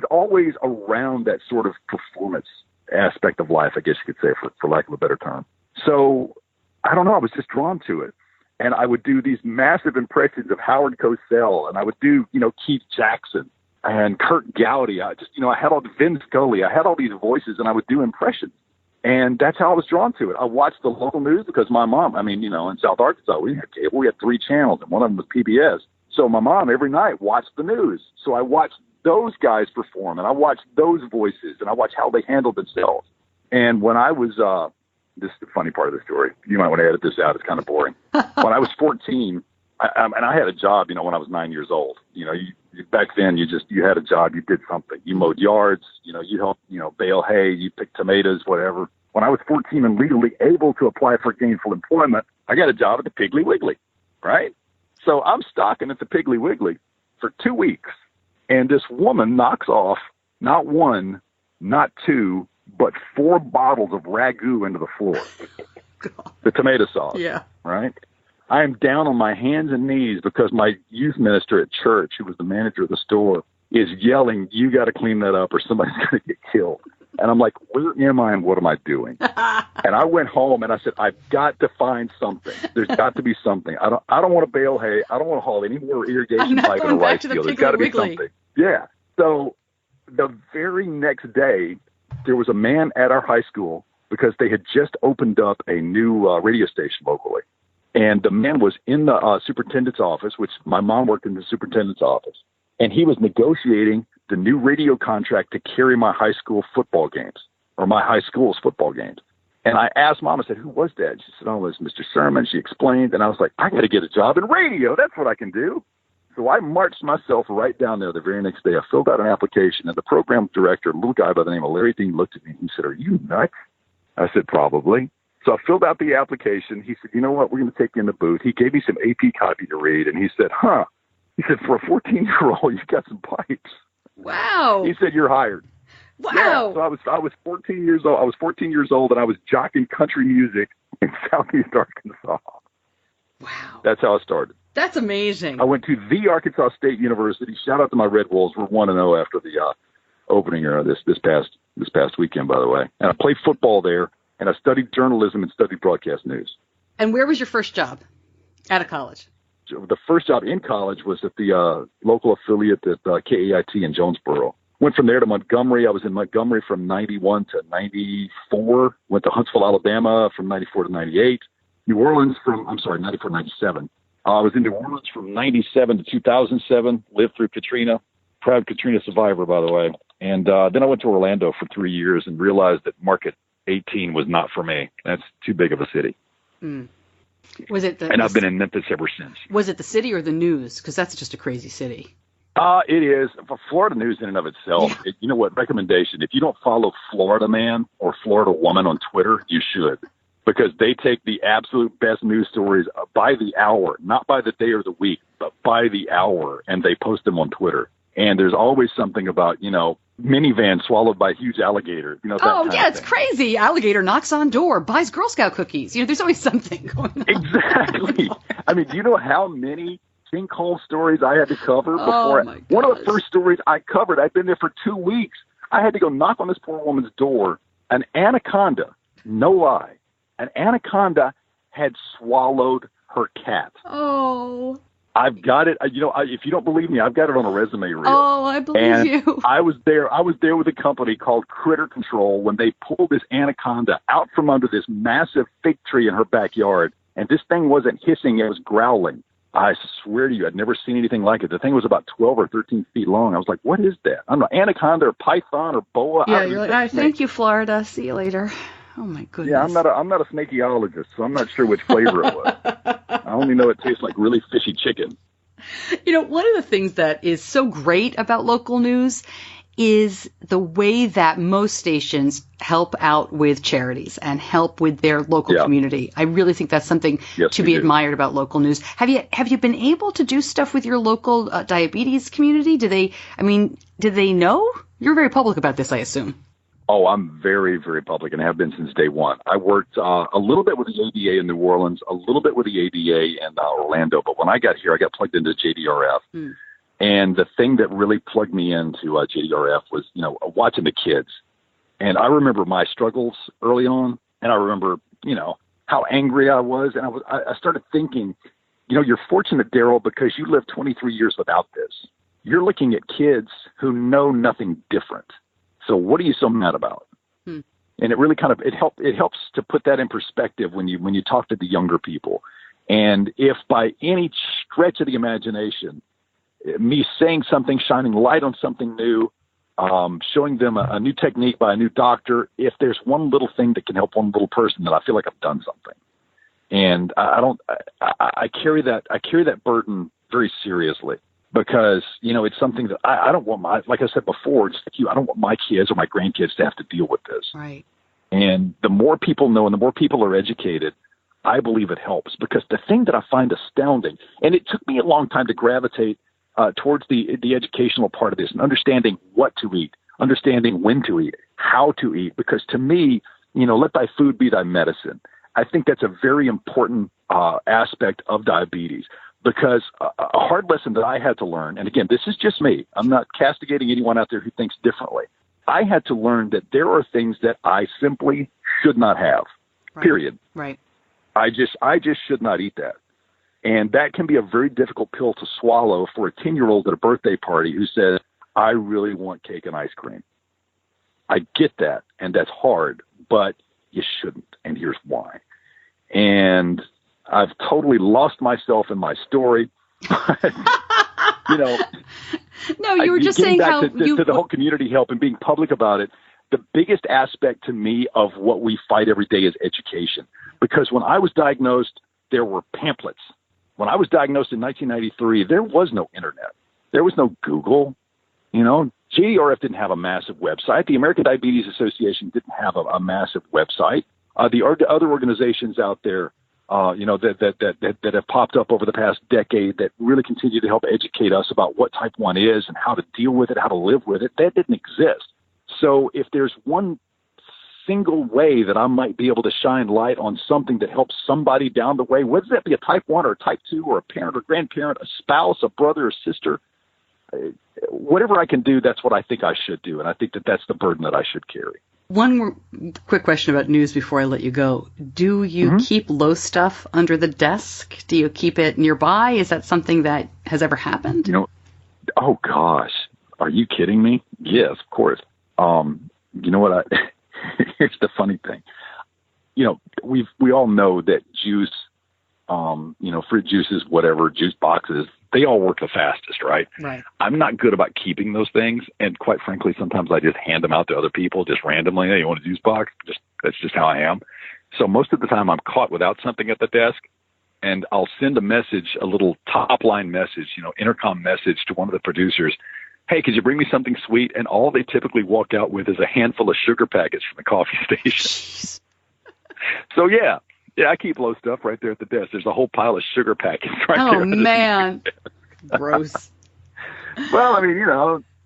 always around that sort of performance aspect of life, I guess you could say, for lack of a better term. So I don't know, I was just drawn to it. And I would do these massive impressions of Howard Cosell, and I would do, Keith Jackson and Kurt Gowdy. I had all the Vin Scully. I had all these voices, and I would do impressions. And that's how I was drawn to it. I watched the local news because my mom, in South Arkansas, we had cable. We had 3 channels, and one of them was PBS. So my mom every night watched the news. So I watched those guys perform, and I watched those voices, and I watched how they handled themselves. And when I was, this is the funny part of the story. You might want to edit this out. It's kind of boring. When I was 14, and I had a job, when I was 9 years old. Back then, you had a job, you did something. You mowed yards, you helped, bale hay, you picked tomatoes, whatever. When I was 14 and legally able to apply for gainful employment, I got a job at the Piggly Wiggly, right? So I'm stocking at the Piggly Wiggly for 2 weeks, and this woman knocks off not 1, not 2, but 4 bottles of ragu into the floor. The tomato sauce, right? I am down on my hands and knees because my youth minister at church, who was the manager of the store, is yelling, "You got to clean that up or somebody's going to get killed." And I'm like, where am I and what am I doing? And I went home and I said, I've got to find something. There's got to be something. I don't want to bale hay. I don't want to haul any more irrigation pipe in a rice field. There's got to be something. Yeah. So the very next day, there was a man at our high school because they had just opened up a new radio station locally. And the man was in the superintendent's office, which my mom worked in the superintendent's office. And he was negotiating the new radio contract to carry my high school football games, or my high school's football games. And I asked Mom, I said, "Who was that?" She said, "Oh, it was Mr. Sermon." She explained. And I was like, I got to get a job in radio. That's what I can do. So I marched myself right down there the very next day. I filled out an application, and the program director, a little guy by the name of Larry Dean, looked at me and he said, "Are you nuts?" I said, "Probably." So I filled out the application. He said, "You know what? We're going to take you in the booth." He gave me some AP copy to read, and he said, He said, "For a 14-year-old, you've got some pipes." Wow. He said, "You're hired." Wow. Yeah, so I was 14 years old. I was 14 years old, and I was jockeying country music in Southeast Arkansas. Wow. That's how I started. That's amazing. I went to the Arkansas State University. Shout out to my Red Wolves. We're 1-0 after the opening this past weekend, by the way. And I played football there, and I studied journalism and studied broadcast news. And where was your first job out of college? The first job in college was at the local affiliate at KAIT in Jonesboro. Went from there to Montgomery. I was in Montgomery from 91 to 94. Went to Huntsville, Alabama from 94 to 98. New Orleans 94, 97. I was in New Orleans from 97 to 2007. Lived through Katrina. Proud Katrina survivor, by the way. And then I went to Orlando for 3 years and realized that Market 18 was not for me. That's too big of a city. Mm. Was it and I've been in Memphis ever since. Was it the city or the news? Because that's just a crazy city. It is. For Florida news in and of itself, you know what, recommendation, if you don't follow Florida Man or Florida Woman on Twitter, you should. Because they take the absolute best news stories by the hour, not by the day or the week, but by the hour, and they post them on Twitter. And there's always something about, minivan swallowed by huge alligator. It's crazy. Alligator knocks on door, buys Girl Scout cookies. There's always something going on. Exactly. I mean, do you know how many sinkhole stories I had to cover before? One of the first stories I covered, I'd been there for 2 weeks. I had to go knock on this poor woman's door. An anaconda, no lie, an anaconda had swallowed her cat. Oh. I've got it. If you don't believe me, I've got it on a resume reel. Oh, I believe you. I was there with a company called Critter Control when they pulled this anaconda out from under this massive fig tree in her backyard. And this thing wasn't hissing. It was growling. I swear to you, I'd never seen anything like it. The thing was about 12 or 13 feet long. I was like, what is that? I don't know, anaconda or python or boa. Yeah, you're like, thank you, Florida. See you later. Oh, my goodness. Yeah, I'm not a snakeologist, so I'm not sure which flavor it was. I only know it tastes like really fishy chicken. One of the things that is so great about local news is the way that most stations help out with charities and help with their local community. I really think that's something to be admired about local news. Have you been able to do stuff with your local diabetes community? Did they know? You're very public about this, I assume. Oh, I'm very, very public and have been since day one. I worked a little bit with the ADA in New Orleans, a little bit with the ADA in Orlando. But when I got here, I got plugged into JDRF. Mm. And the thing that really plugged me into JDRF was, watching the kids. And I remember my struggles early on. And I remember, how angry I was. And I started thinking, you're fortunate, Darrell, because you lived 23 years without this. You're looking at kids who know nothing different. So what are you so mad about? And it really it helps to put that in perspective when you talk to the younger people. And if by any stretch of the imagination, me saying something, shining light on something new, showing them a new technique by a new doctor, if there's one little thing that can help one little person, then I feel like I've done something. And I carry that burden very seriously. Because, it's something that I don't want like I said before, just like you, I don't want my kids or my grandkids to have to deal with this. Right. And the more people know and the more people are educated, I believe it helps. Because the thing that I find astounding, and it took me a long time to gravitate towards the educational part of this and understanding what to eat, understanding when to eat, how to eat. Because to me, let thy food be thy medicine. I think that's a very important aspect of diabetes. Because a hard lesson that I had to learn, and again, this is just me. I'm not castigating anyone out there who thinks differently. I had to learn that there are things that I simply should not have, period. Right. I just should not eat that. And that can be a very difficult pill to swallow for a 10-year-old at a birthday party who says, I really want cake and ice cream. I get that, and that's hard, but you shouldn't, and here's why. And I've totally lost myself in my story. No, you were just saying how to the whole community help and being public about it. The biggest aspect to me of what we fight every day is education. Because when I was diagnosed, there were pamphlets. When I was diagnosed in 1993, there was no internet. There was no Google. GDRF didn't have a massive website. The American Diabetes Association didn't have a massive website. The other organizations out there, that have popped up over the past decade that really continue to help educate us about what type 1 is and how to deal with it, how to live with it, that didn't exist. So if there's one single way that I might be able to shine light on something that helps somebody down the way, whether that be a type 1 or a type 2 or a parent or grandparent, a spouse, a brother or sister, whatever I can do, that's what I think I should do. And I think that that's the burden that I should carry. One more quick question about news before I let you go. Do you keep low stuff under the desk? Do you keep it nearby? Is that something that has ever happened? Oh gosh, are you kidding me? Yes, of course. You know what? Here's the funny thing. We all know that juice, fruit juices, whatever, juice boxes, they all work the fastest, right? Right. I'm not good about keeping those things. And quite frankly, sometimes I just hand them out to other people just randomly. Hey, you want a juice box? That's just how I am. So most of the time I'm caught without something at the desk, and I'll send a message, a little top line message, intercom message to one of the producers. Hey, could you bring me something sweet? And all they typically walk out with is a handful of sugar packets from the coffee station. So yeah, I keep low stuff right there at the desk. There's a whole pile of sugar packets right there. Oh, man. Gross. Well, I mean,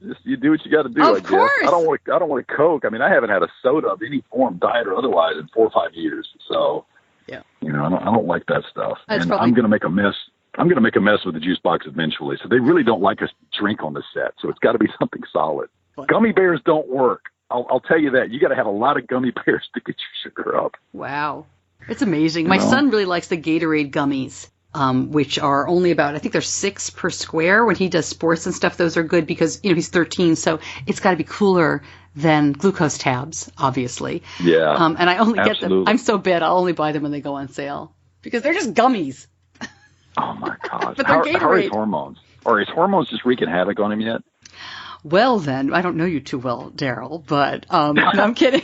just you do what you got to do, I guess. Course. I don't want a Coke. I mean, I haven't had a soda of any form, diet or otherwise, in 4 or 5 years. So, yeah, I don't like that stuff. That's and probably... I'm going to make a mess. I'm going to make a mess with the juice box eventually. So they really don't like us to drink on the set. So it's got to be something solid. What? Gummy bears don't work. I'll tell you that. You got to have a lot of gummy bears to get your sugar up. Wow. It's amazing. My son really likes the Gatorade gummies, which are only about, I think they're 6 per square. When he does sports and stuff, those are good because, he's 13, so it's got to be cooler than glucose tabs, obviously. Yeah. And I only get them. Absolutely. I'm so bad, I'll only buy them when they go on sale because they're just gummies. Oh, my gosh. But how Gatorade. are his hormones? Are his hormones just wreaking havoc on him yet? Well, then, I don't know you too well, Darrell, but no, I'm kidding.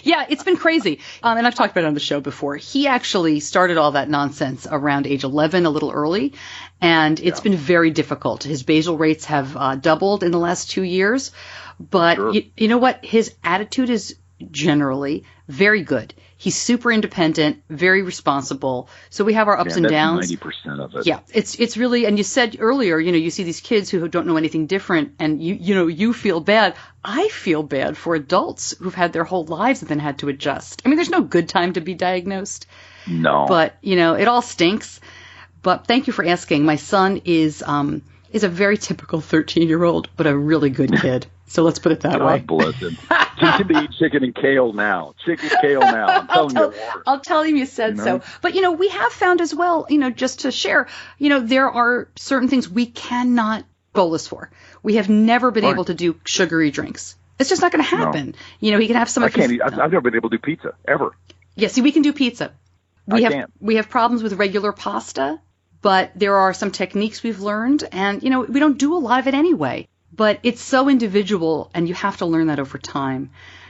Yeah, it's been crazy. And I've talked about it on the show before. He actually started all that nonsense around age 11, a little early, and it's been very difficult. His basal rates have doubled in the last 2 years. But Sure. you know what? His attitude is generally very good. He's super independent, very responsible. So we have our ups and downs. 90% of it. Yeah, it's really, and you said earlier, you see these kids who don't know anything different, and you feel bad. I feel bad for adults who've had their whole lives and then had to adjust. I mean, there's no good time to be diagnosed. No. But it all stinks. But thank you for asking. My son is a very typical 13-year-old, but a really good kid. So let's put it that way. God bless him. Teach him to eat chicken and kale now. Chicken and kale now. I'm telling you. I'll tell him you said so. But, we have found as well, just to share, there are certain things we cannot bolus for. We have never been able to do sugary drinks. It's just not going to happen. No. He can have some of his... I've never been able to do pizza, ever. Yeah, see, we can do pizza. We have problems with regular pasta, but there are some techniques we've learned, and, we don't do a lot of it anyway. But it's so individual, and you have to learn that over time.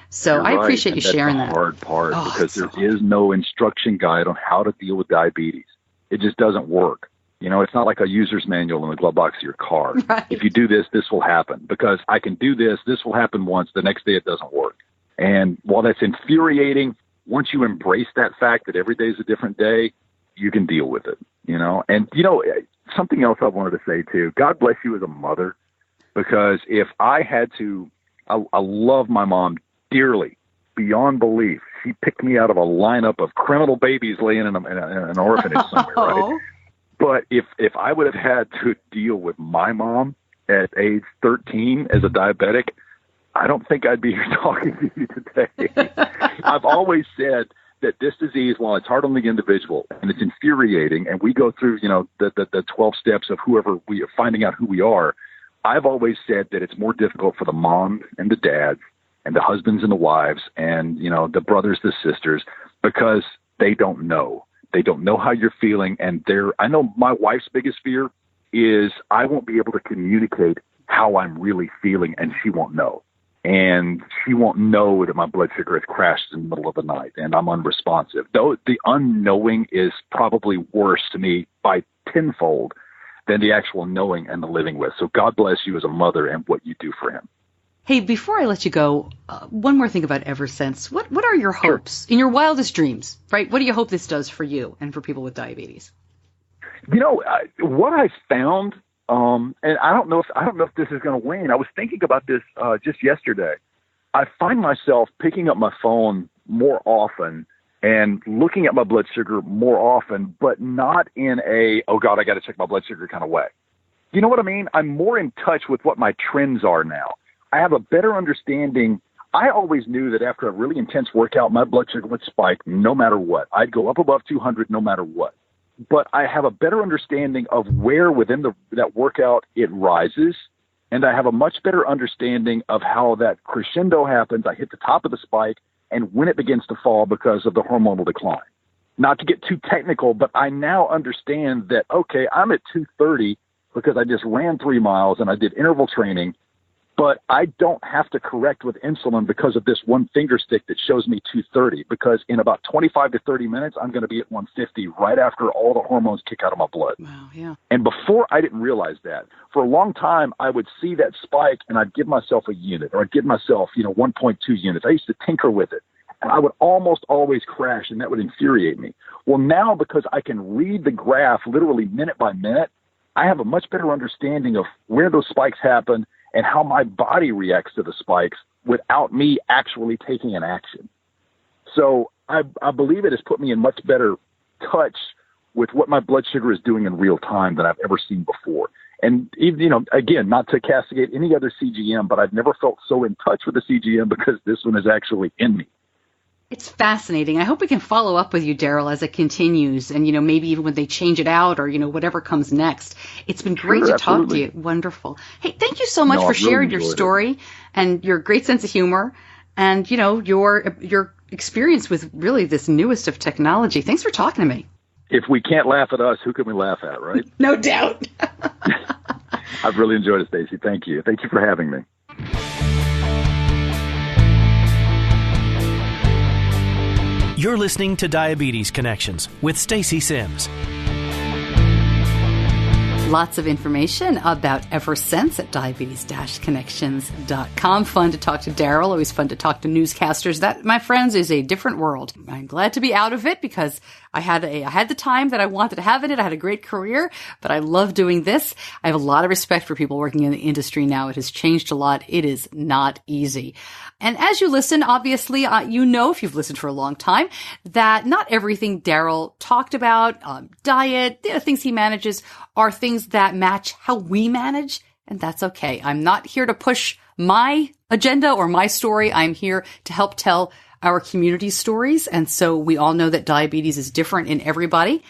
So You're I right. appreciate you sharing that. That's the hard part because there is no instruction guide on how to deal with diabetes. It just doesn't work. It's not like a user's manual in the glove box of your car. Right. If you do this, this will happen. Because I can do this will happen once, the next day it doesn't work. And while that's infuriating, once you embrace that fact that every day is a different day, you can deal with it. And, something else I wanted to say, too. God bless you as a mother. Because if I had to, I love my mom dearly, beyond belief. She picked me out of a lineup of criminal babies laying in an orphanage somewhere, right? But if I would have had to deal with my mom at age 13 as a diabetic, I don't think I'd be here talking to you today. I've always said that this disease, while it's hard on the individual and it's infuriating, and we go through, the 12 steps of whoever we are finding out who we are, I've always said that it's more difficult for the moms and the dads and the husbands and the wives and, the brothers, the sisters, because they don't know. They don't know how you're feeling. And I know my wife's biggest fear is I won't be able to communicate how I'm really feeling and she won't know. and she won't know that my blood sugar has crashed in the middle of the night and I'm unresponsive. Though the unknowing is probably worse to me by tenfold than the actual knowing and the living with. So God bless you as a mother and what you do for him. Hey, before I let you go, one more thing about Eversense. What are your hopes in your wildest dreams, right? What do you hope this does for you and for people with diabetes? You know, what I found, and I don't know if this is going to wane. I was thinking about this just yesterday. I find myself picking up my phone more often and looking at my blood sugar more often, but not in a, oh God, I got to check my blood sugar kind of way. You know what I mean? I'm more in touch with what my trends are now. I have a better understanding. I always knew that after a really intense workout, my blood sugar would spike no matter what. I'd go up above 200 no matter what. But I have a better understanding of where within that workout it rises, and I have a much better understanding of how that crescendo happens. I hit the top of the spike and when it begins to fall because of the hormonal decline. Not to get too technical, but I now understand that, okay, I'm at 230 because I just ran 3 miles and I did interval training, but I don't have to correct with insulin because of this one finger stick that shows me 230, because in about 25 to 30 minutes, I'm going to be at 150 right after all the hormones kick out of my blood. Wow, yeah. And before, I didn't realize that. For a long time, I would see that spike and I'd give myself a unit, or I'd give myself, 1.2 units. I used to tinker with it. And I would almost always crash, and that would infuriate me. Well, now, because I can read the graph literally minute by minute, I have a much better understanding of where those spikes happen and how my body reacts to the spikes without me actually taking an action. So I believe it has put me in much better touch with what my blood sugar is doing in real time than I've ever seen before. And even, again, not to castigate any other CGM, but I've never felt so in touch with the CGM because this one is actually in me. It's fascinating. I hope we can follow up with you, Darrell, as it continues, and maybe even when they change it out, or whatever comes next. It's been great to talk to you. Wonderful. Hey, thank you so much for sharing your story and your great sense of humor, and your experience with really this newest of technology. Thanks for talking to me. If we can't laugh at us, who can we laugh at, right? No doubt. I've really enjoyed it, Stacey. Thank you. Thank you for having me. You're listening to Diabetes Connections with Stacey Sims. Lots of information about Eversense at diabetes-connections.com. Fun to talk to Darrell. Always fun to talk to newscasters. That, my friends, is a different world. I'm glad to be out of it because I had the time that I wanted to have in it. I had a great career, but I love doing this. I have a lot of respect for people working in the industry now. It has changed a lot. It is not easy. And as you listen, obviously, if you've listened for a long time, that not everything Darrell talked about, diet, things he manages, are things that match how we manage, and that's okay. I'm not here to push my agenda or my story. I'm here to help tell our community stories, and so we all know that diabetes is different in everybody,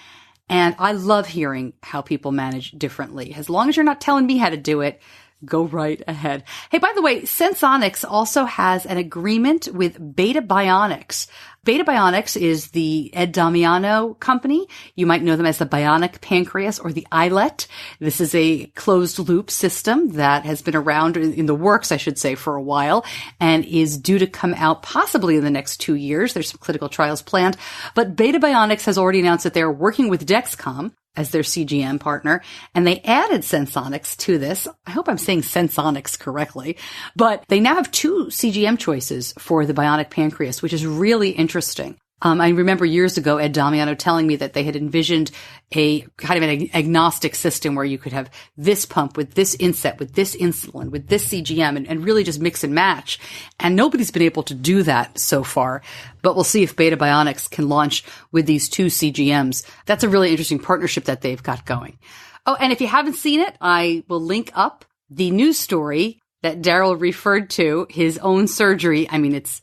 and I love hearing how people manage differently. As long as you're not telling me how to do it, go right ahead. Hey, by the way, Senseonics also has an agreement with Beta Bionics. Beta Bionics is the Ed Damiano company. You might know them as the Bionic Pancreas or the iLet. This is a closed-loop system that has been around in the works, I should say, for a while, and is due to come out possibly in the next 2 years. There's some clinical trials planned. But Beta Bionics has already announced that they're working with Dexcom as their CGM partner, and they added Senseonics to this. I hope I'm saying Senseonics correctly, but they now have 2 CGM choices for the Bionic Pancreas, which is really interesting. I remember years ago, Ed Damiano telling me that they had envisioned a kind of an agnostic system where you could have this pump with this inset, with this insulin, with this CGM, and really just mix and match. And nobody's been able to do that so far. But we'll see if Beta Bionics can launch with these 2 CGMs. That's a really interesting partnership that they've got going. Oh, and if you haven't seen it, I will link up the news story that Darrell referred to, his own surgery. I mean, it's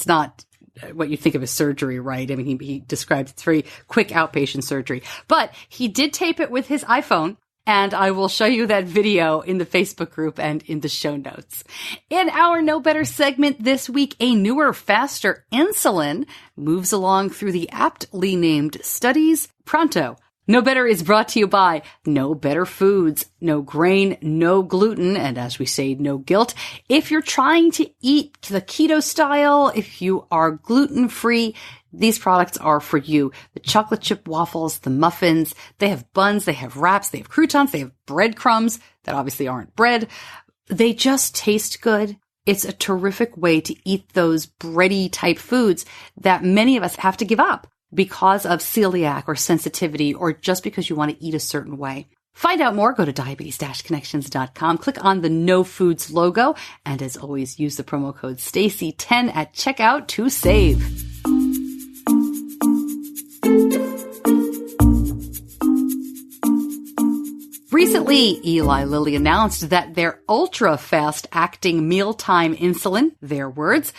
not what you think of as surgery, right? I mean, he described it's very quick outpatient surgery, but he did tape it with his iPhone, and I will show you that video in the Facebook group and in the show notes. In our Know Better segment this week, a newer, faster insulin moves along through the aptly named studies. Pronto No Better is brought to you by No Better Foods, no grain, no gluten, and as we say, no guilt. If you're trying to eat the keto style, if you are gluten-free, these products are for you. The chocolate chip waffles, the muffins, they have buns, they have wraps, they have croutons, they have breadcrumbs that obviously aren't bread. They just taste good. It's a terrific way to eat those bready type foods that many of us have to give up because of celiac or sensitivity or just because you want to eat a certain way. Find out more, go to diabetes-connections.com, click on the No Foods logo, and as always, use the promo code Stacey10 at checkout to save. Recently, Eli Lilly announced that their ultra-fast acting mealtime insulin, their words,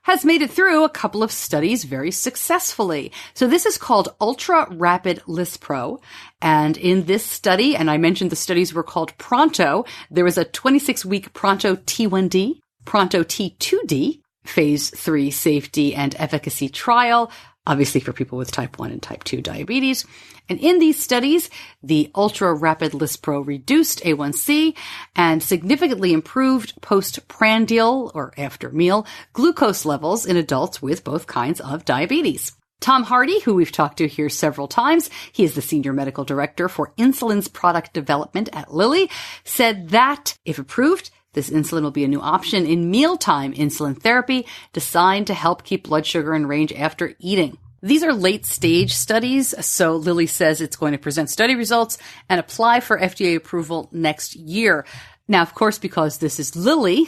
has made it through a couple of studies very successfully. So this is called Ultra Rapid Lispro. And in this study, and I mentioned the studies were called Pronto, there was a 26-week Pronto T1D, Pronto T2D, phase 3 safety and efficacy trial, obviously for people with type 1 and type 2 diabetes. And in these studies, the Ultra Rapid Lispro reduced A1C and significantly improved postprandial, or after meal, glucose levels in adults with both kinds of diabetes. Tom Hardy, who we've talked to here several times, he is the Senior Medical Director for Insulin's product development at Lilly, said that, if approved, this insulin will be a new option in mealtime insulin therapy designed to help keep blood sugar in range after eating. These are late-stage studies, so Lilly says it's going to present study results and apply for FDA approval next year. Now, of course, because this is Lilly,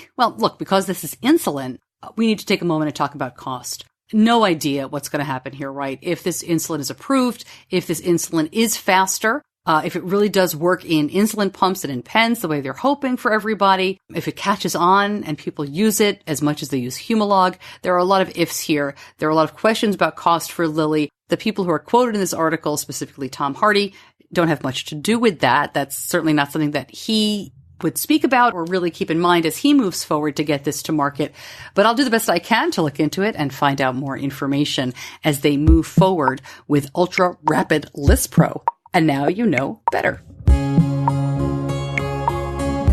because this is insulin, we need to take a moment and talk about cost. No idea what's going to happen here, right? If this insulin is approved, if this insulin is faster, if it really does work in insulin pumps and in pens the way they're hoping for everybody, if it catches on and people use it as much as they use Humalog, there are a lot of ifs here. There are a lot of questions about cost for Lilly. The people who are quoted in this article, specifically Tom Hardy, don't have much to do with that. That's certainly not something that he would speak about or really keep in mind as he moves forward to get this to market. But I'll do the best I can to look into it and find out more information as they move forward with Ultra Rapid Lispro. And now you know better.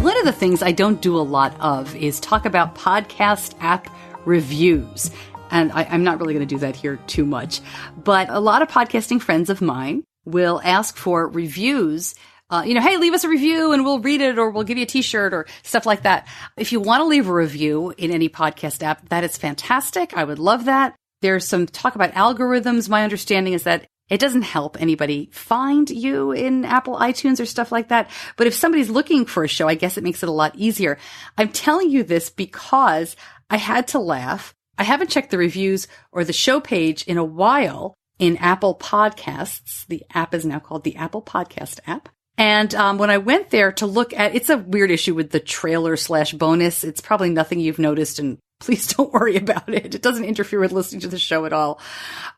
One of the things I don't do a lot of is talk about podcast app reviews. And I'm not really going to do that here too much. But a lot of podcasting friends of mine will ask for reviews. Hey, leave us a review and we'll read it or we'll give you a t-shirt or stuff like that. If you want to leave a review in any podcast app, that is fantastic. I would love that. There's some talk about algorithms. My understanding is that it doesn't help anybody find you in Apple iTunes or stuff like that. But if somebody's looking for a show, I guess it makes it a lot easier. I'm telling you this because I had to laugh. I haven't checked the reviews or the show page in a while in Apple Podcasts. The app is now called the Apple Podcast app. And when I went there to look at, it's a weird issue with the trailer/bonus. It's probably nothing you've noticed, and please don't worry about it. It doesn't interfere with listening to the show at all.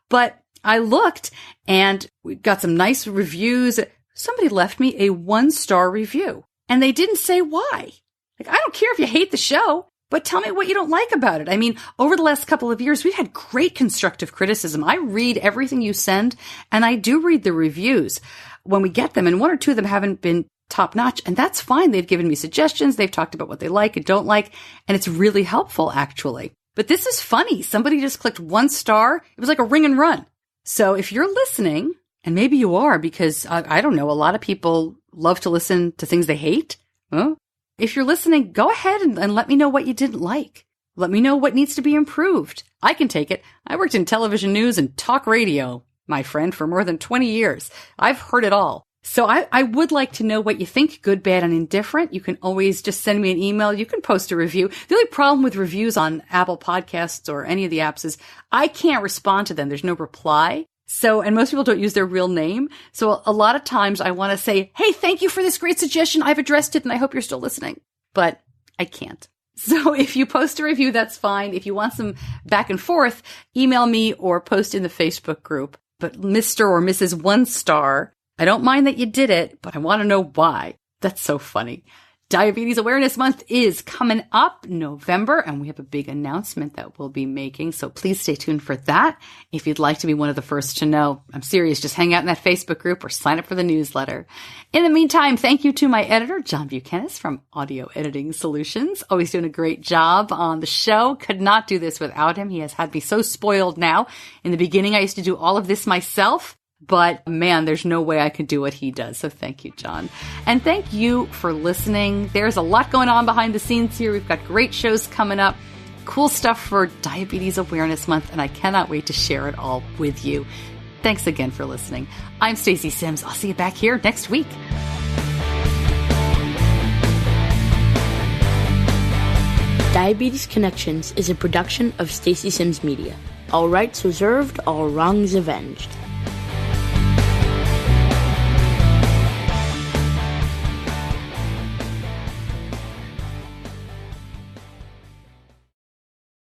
But I looked and we got some nice reviews. Somebody left me a 1-star review and they didn't say why. I don't care if you hate the show, but tell me what you don't like about it. I mean, over the last couple of years, we've had great constructive criticism. I read everything you send and I do read the reviews when we get them. And 1 or 2 of them haven't been top notch. And that's fine. They've given me suggestions. They've talked about what they like and don't like. And it's really helpful, actually. But this is funny. Somebody just clicked 1 star. It was like a ring and run. So if you're listening, and maybe you are because, I don't know, a lot of people love to listen to things they hate. Huh? If you're listening, go ahead and let me know what you didn't like. Let me know what needs to be improved. I can take it. I worked in television news and talk radio, my friend, for more than 20 years. I've heard it all. So I would like to know what you think, good, bad, and indifferent. You can always just send me an email. You can post a review. The only problem with reviews on Apple Podcasts or any of the apps is I can't respond to them. There's no reply. So, and most people don't use their real name. So a lot of times I want to say, hey, thank you for this great suggestion. I've addressed it and I hope you're still listening. But I can't. So if you post a review, that's fine. If you want some back and forth, email me or post in the Facebook group. But Mr. or Mrs. 1 star, I don't mind that you did it, but I want to know why. That's so funny. Diabetes Awareness Month is coming up November, and we have a big announcement that we'll be making, so please stay tuned for that. If you'd like to be one of the first to know, I'm serious, just hang out in that Facebook group or sign up for the newsletter. In the meantime, thank you to my editor, John Buchanan from Audio Editing Solutions. Always doing a great job on the show. Could not do this without him. He has had me so spoiled now. In the beginning, I used to do all of this myself. But man, there's no way I could do what he does. So thank you, John. And thank you for listening. There's a lot going on behind the scenes here. We've got great shows coming up, cool stuff for Diabetes Awareness Month, and I cannot wait to share it all with you. Thanks again for listening. I'm Stacey Sims. I'll see you back here next week. Diabetes Connections is a production of Stacey Sims Media. All rights reserved, all wrongs avenged.